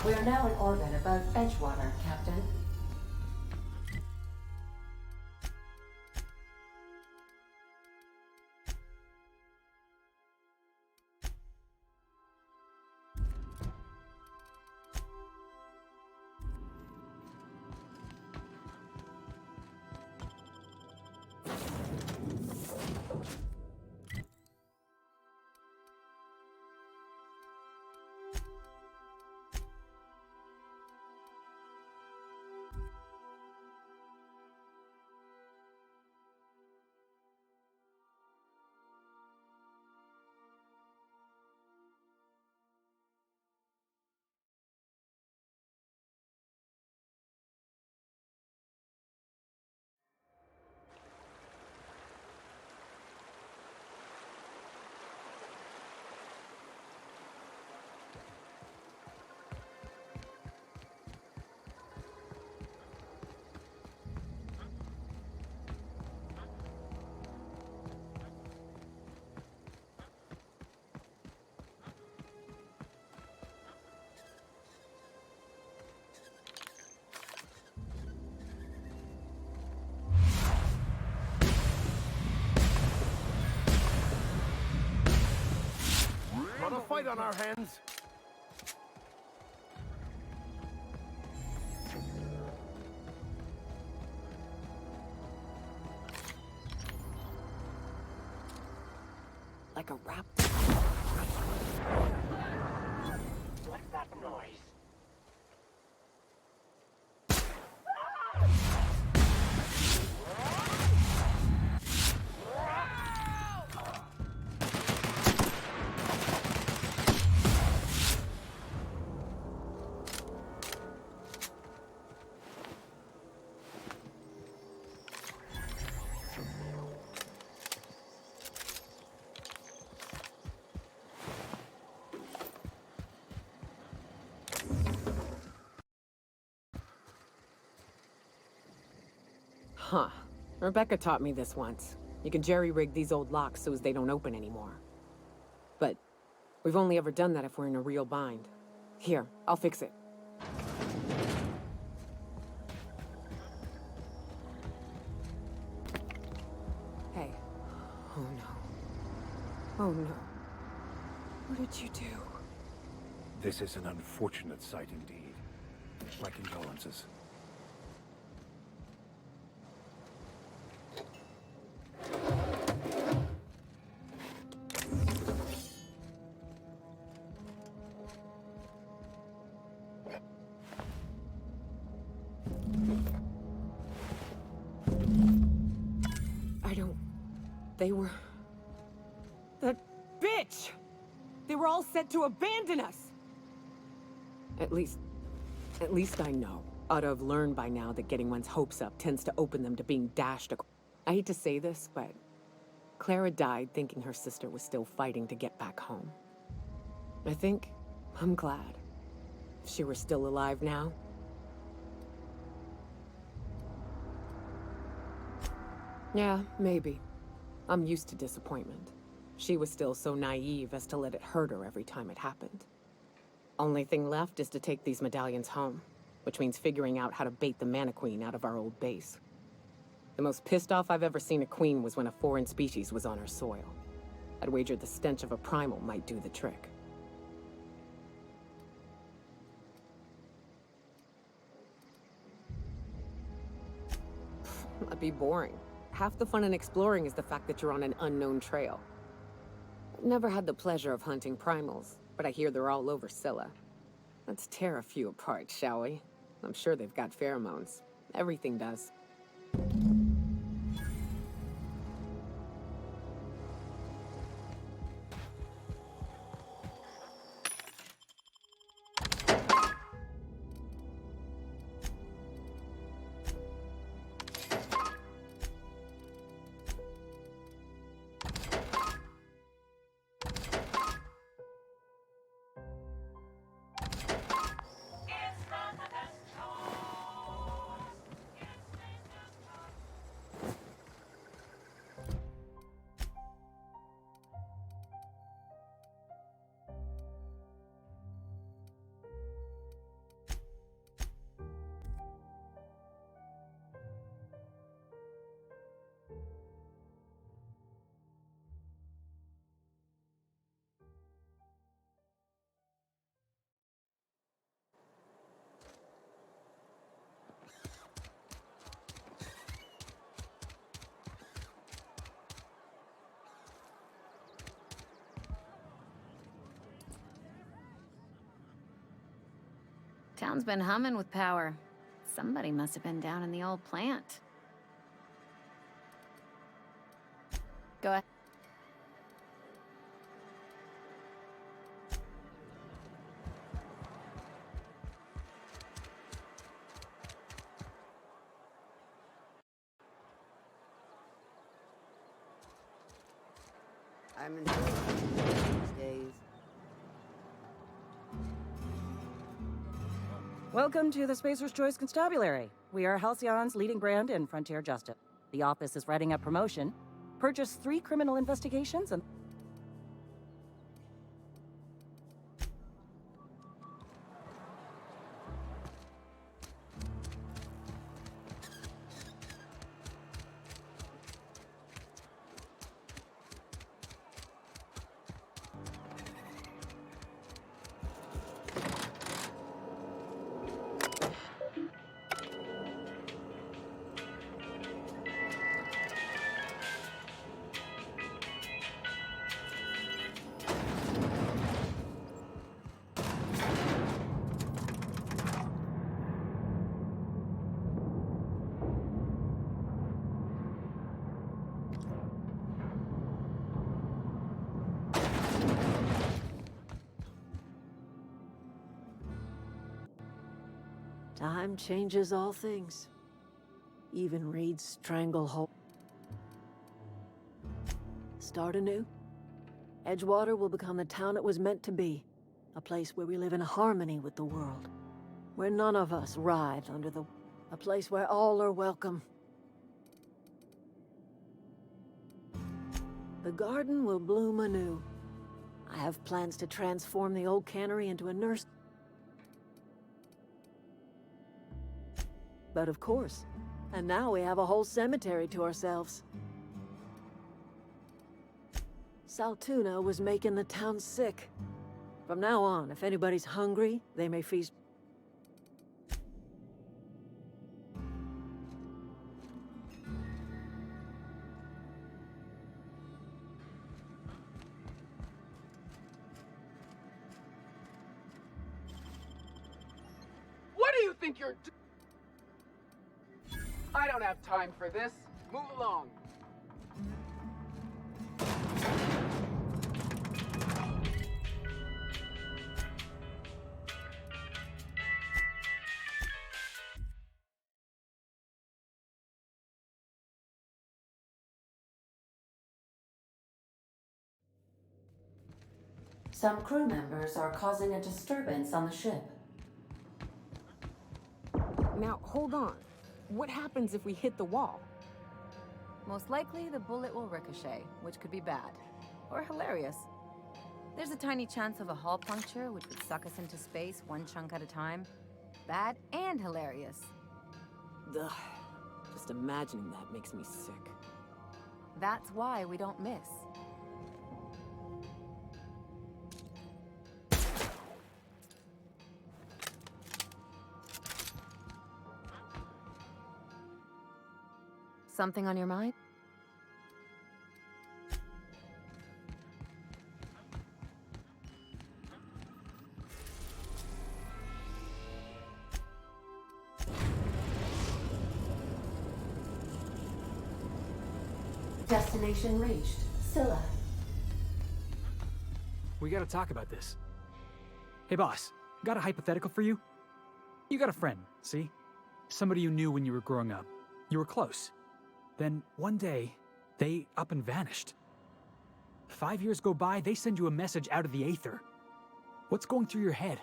We are now in orbit above Edgewater, Captain. Got a fight on our hands. Like a raptor. What's that noise? Huh. Rebecca taught me this once. You can jerry-rig these old locks so as they don't open anymore. But we've only ever done that if we're in a real bind. Here, I'll fix it. Hey. Oh no. Oh no. What did you do? This is an unfortunate sight indeed. My condolences. I don't... They were... That bitch! They were all set to abandon us! At least I know. Ought to have learned by now that getting one's hopes up tends to open them to being dashed. I hate to say this, but Clara died thinking her sister was still fighting to get back home. I think I'm glad. If she were still alive now. Yeah, maybe. I'm used to disappointment. She was still so naive as to let it hurt her every time it happened. Only thing left is to take these medallions home, which means figuring out how to bait the Mantiqueen out of our old base. The most pissed off I've ever seen a queen was when a foreign species was on her soil. I'd wager the stench of a primal might do the trick. That'd be boring. Half the fun in exploring is the fact that you're on an unknown trail. I've never had the pleasure of hunting primals, but I hear they're all over Scylla. Let's tear a few apart, shall we? I'm sure they've got pheromones. Everything does. Town's been humming with power. Somebody must have been down in the old plant. Go ahead. I'm enjoying these days. Welcome to the Spacer's Choice Constabulary. We are Halcyon's leading brand in frontier justice. The office is writing up promotion. Purchase 3 criminal investigations and... Time changes all things. Even Reed's stranglehold. Start anew. Edgewater will become the town it was meant to be. A place where we live in harmony with the world. Where none of us writhe under the... A place where all are welcome. The garden will bloom anew. I have plans to transform the old cannery into a nurse. But of course, and now we have a whole cemetery to ourselves. Saltuna was making the town sick. From now on, if anybody's hungry, they may feast. What do you think you're I don't have time for this. Move along. Some crew members are causing a disturbance on the ship. Now, hold on. What happens if we hit the wall? Most likely, the bullet will ricochet, which could be bad. Or hilarious. There's a tiny chance of a hull puncture, which would suck us into space one chunk at a time. Bad and hilarious. Ugh. Just imagining that makes me sick. That's why we don't miss. Something on your mind? Destination reached. Scylla. We gotta talk about this. Hey boss, got a hypothetical for you? You got a friend, see? Somebody you knew when you were growing up. You were close. Then one day, they up and vanished. 5 years go by, they send you a message out of the aether. What's going through your head?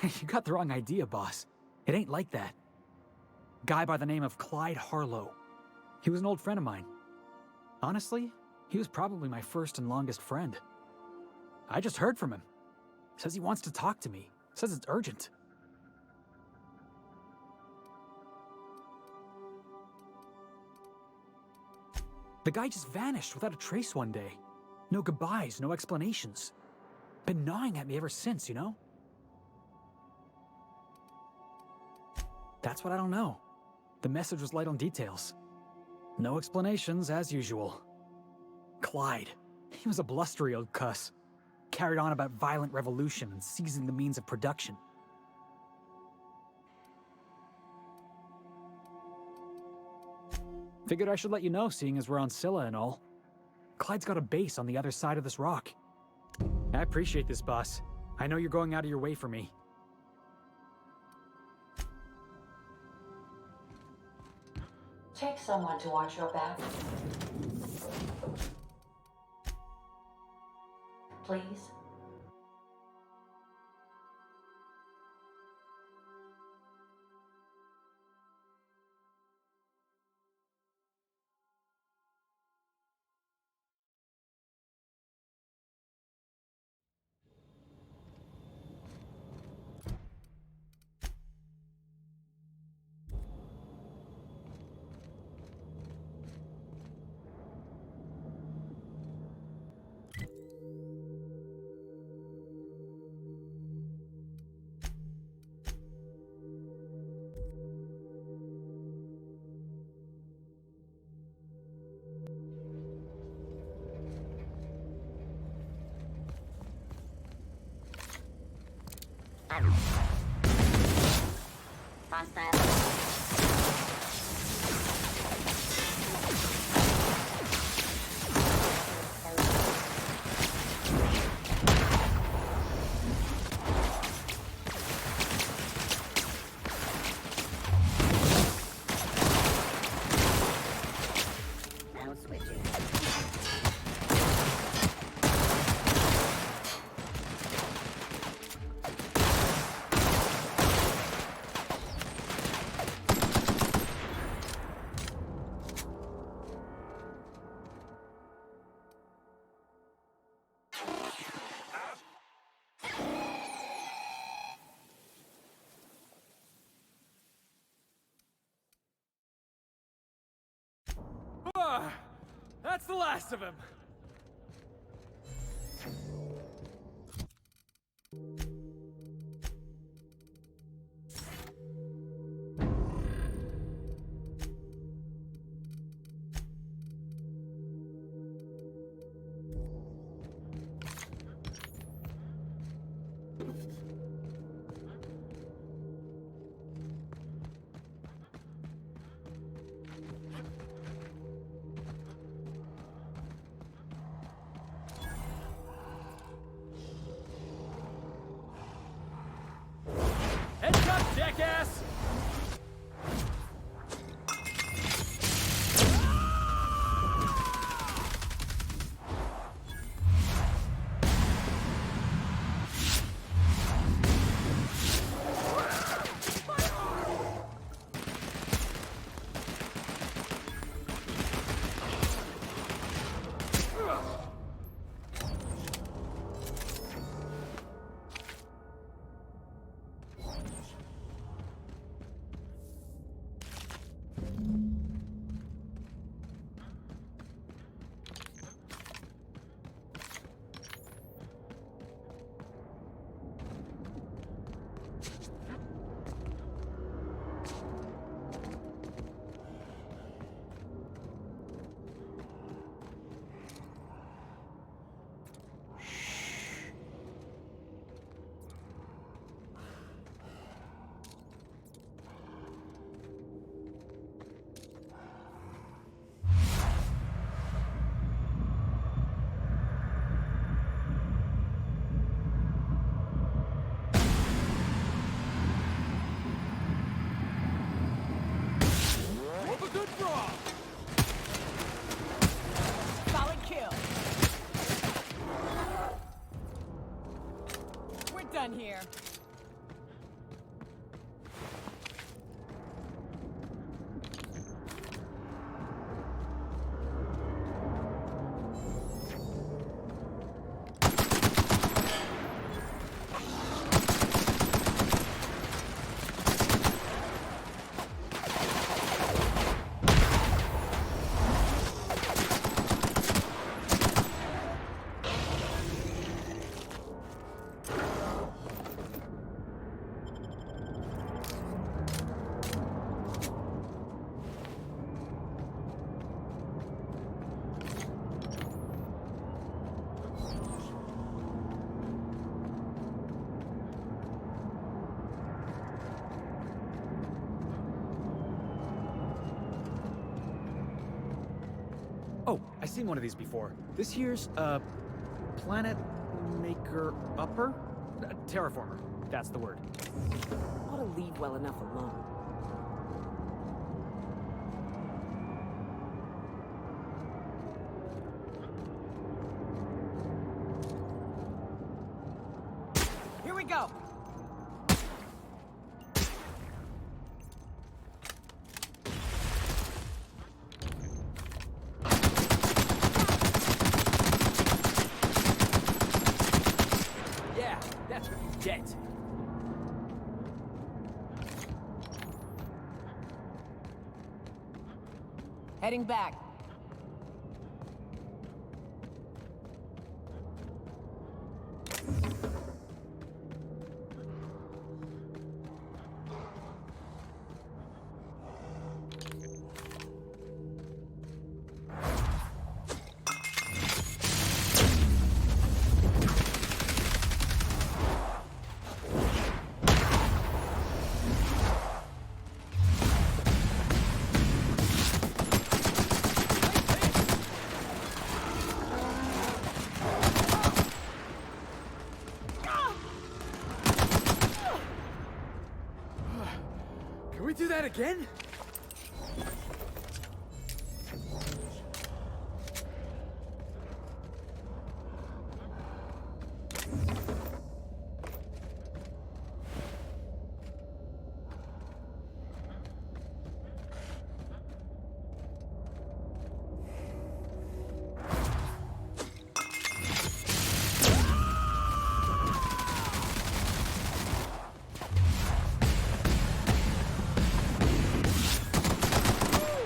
You got the wrong idea, boss. It ain't like that. Guy by the name of Clyde Harlow. He was an old friend of mine. Honestly, he was probably my first and longest friend. I just heard from him. Says he wants to talk to me. Says it's urgent. The guy just vanished without a trace one day. No goodbyes, no explanations. Been gnawing at me ever since, you know? That's what I don't know. The message was light on details. No explanations, as usual. Clyde. He was a blustery old cuss. Carried on about violent revolution and seizing the means of production. Figured I should let you know, seeing as we're on Scylla and all. Clyde's got a base on the other side of this rock. I appreciate this, boss. I know you're going out of your way for me. Take someone to watch your back. Please. That's the last of him! Heads up, jackass! Solid kill. We're done here. I seen one of these before. This here's, Planet Maker Upper? Terraformer. That's the word. Ought to leave well enough alone. Here we go! Yeah, that's what you get. Heading back. Can we do that again?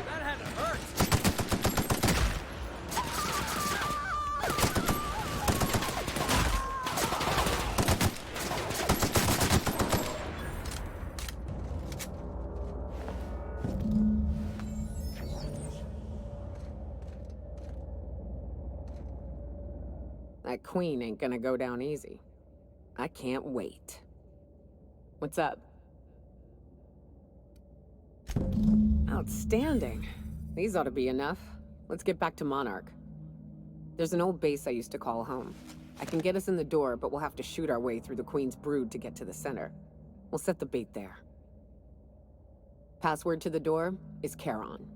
That had to hurt! That queen ain't gonna go down easy. I can't wait. What's up? Outstanding. These ought to be enough. Let's get back to Monarch. There's an old base I used to call home. I can get us in the door, but we'll have to shoot our way through the Queen's brood to get to the center. We'll set the bait there. Password to the door is Charon.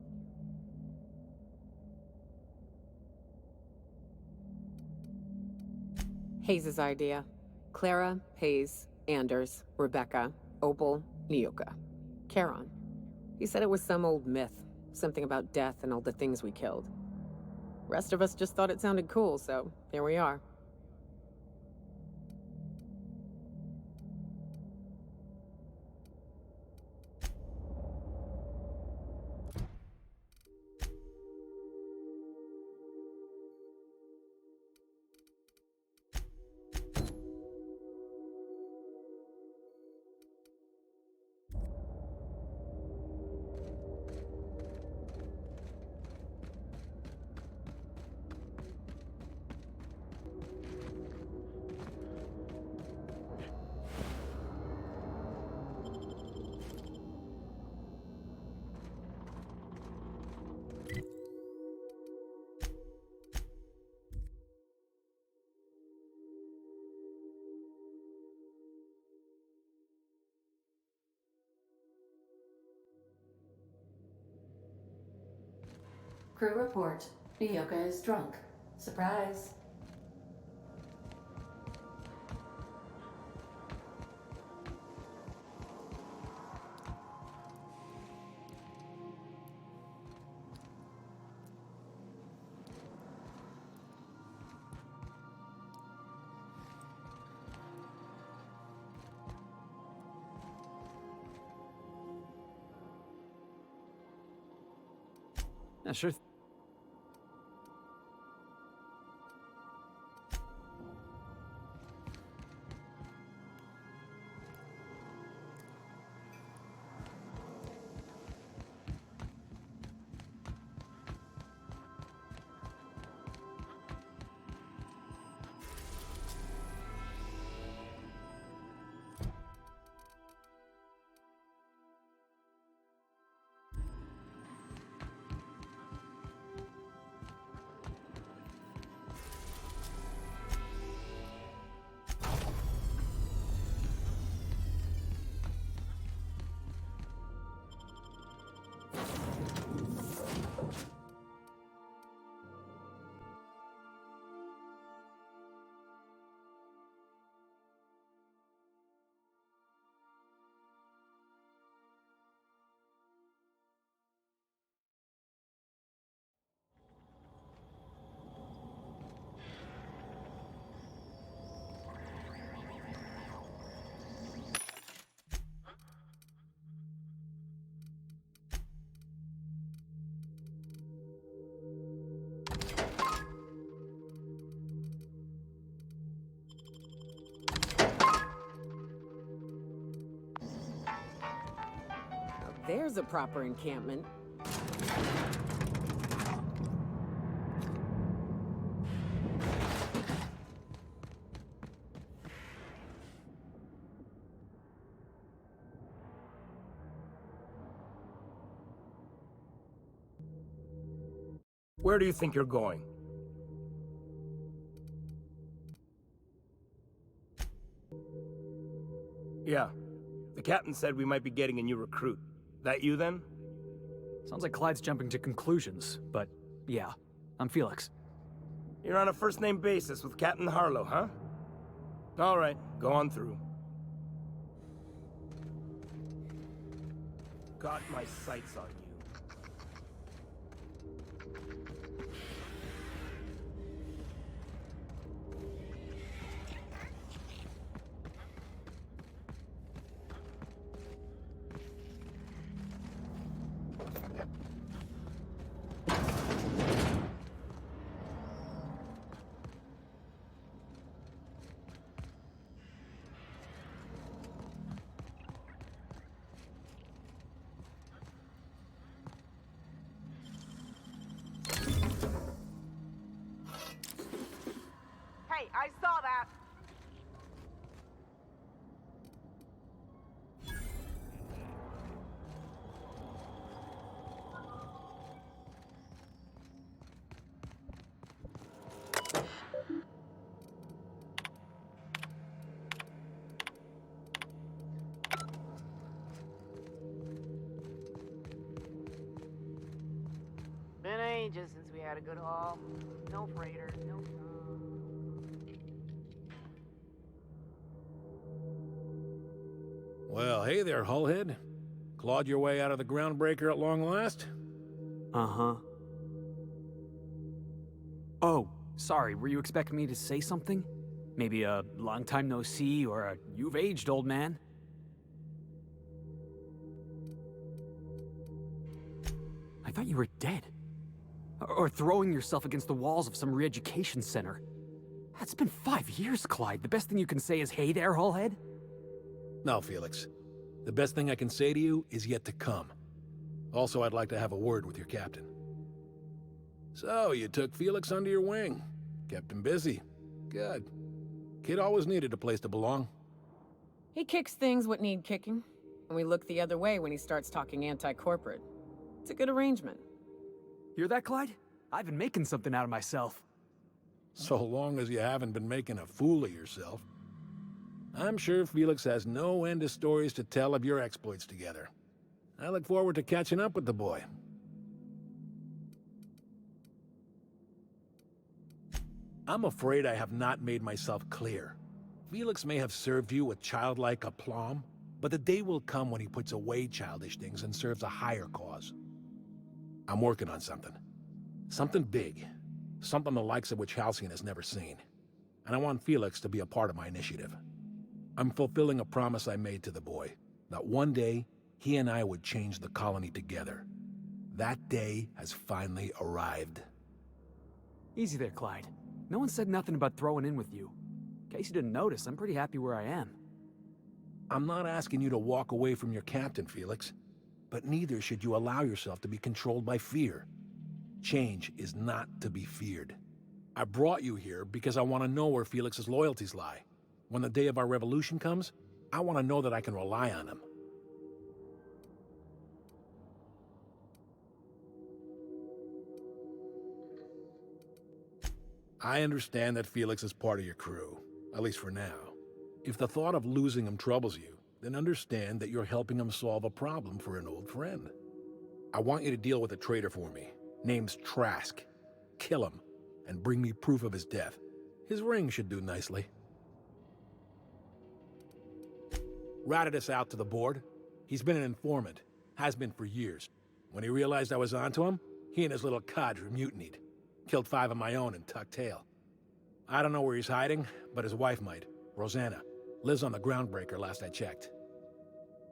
Hayes' idea. Clara, Hayes, Anders, Rebecca, Opal, Nyoka. Charon. He said it was some old myth. Something about death and all the things we killed. Rest of us just thought it sounded cool, so here we are. Crew report. Nyoka is drunk. Surprise. Yeah, sure. There's a proper encampment. Where do you think you're going? Yeah. The captain said we might be getting a new recruit. That you, then? Sounds like Clyde's jumping to conclusions, but yeah, I'm Felix. You're on a first-name basis with Captain Harlow, huh? All right, go on through. Got my sights on you. Hey, I saw that! Been ages since we had a good haul. No freighters, no... Well, hey there, Hullhead. Clawed your way out of the groundbreaker at long last? Uh-huh. Oh, sorry, were you expecting me to say something? Maybe a long time no see, or a you've aged, old man? I thought you were dead. Or throwing yourself against the walls of some re-education center. It's been 5 years, Clyde. The best thing you can say is, hey there, Hullhead? No, Felix. The best thing I can say to you is yet to come. Also, I'd like to have a word with your captain. So, you took Felix under your wing. Kept him busy. Good. Kid always needed a place to belong. He kicks things what need kicking, and we look the other way when he starts talking anti-corporate. It's a good arrangement. Hear that, Clyde? I've been making something out of myself. So long as you haven't been making a fool of yourself. I'm sure Felix has no end of stories to tell of your exploits together. I look forward to catching up with the boy. I'm afraid I have not made myself clear. Felix may have served you with childlike aplomb, but the day will come when he puts away childish things and serves a higher cause. I'm working on something. Something big. Something the likes of which Halcyon has never seen. And I want Felix to be a part of my initiative. I'm fulfilling a promise I made to the boy, that one day, he and I would change the colony together. That day has finally arrived. Easy there, Clyde. No one said nothing about throwing in with you. In case you didn't notice, I'm pretty happy where I am. I'm not asking you to walk away from your captain, Felix. But neither should you allow yourself to be controlled by fear. Change is not to be feared. I brought you here because I want to know where Felix's loyalties lie. When the day of our revolution comes, I want to know that I can rely on him. I understand that Felix is part of your crew, at least for now. If the thought of losing him troubles you, then understand that you're helping him solve a problem for an old friend. I want you to deal with a traitor for me. Name's Trask. Kill him, and bring me proof of his death. His ring should do nicely. Ratted us out to the board. He's been an informant. Has been for years. When he realized I was onto him, he and his little cadre mutinied. Killed 5 of my own and tucked tail. I don't know where he's hiding, but his wife might. Rosanna. Lives on the groundbreaker last I checked.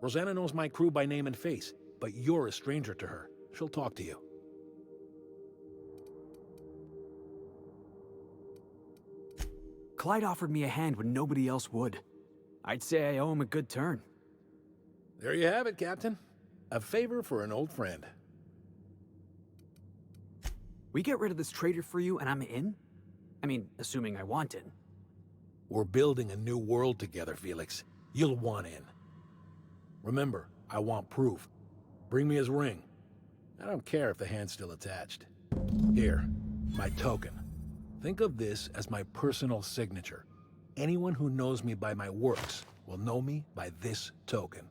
Rosanna knows my crew by name and face, but you're a stranger to her. She'll talk to you. Clyde offered me a hand when nobody else would. I'd say I owe him a good turn. There you have it, Captain. A favor for an old friend. We get rid of this traitor for you and I'm in? I mean, assuming I want in. We're building a new world together, Felix. You'll want in. Remember, I want proof. Bring me his ring. I don't care if the hand's still attached. Here, my token. Think of this as my personal signature. Anyone who knows me by my works will know me by this token.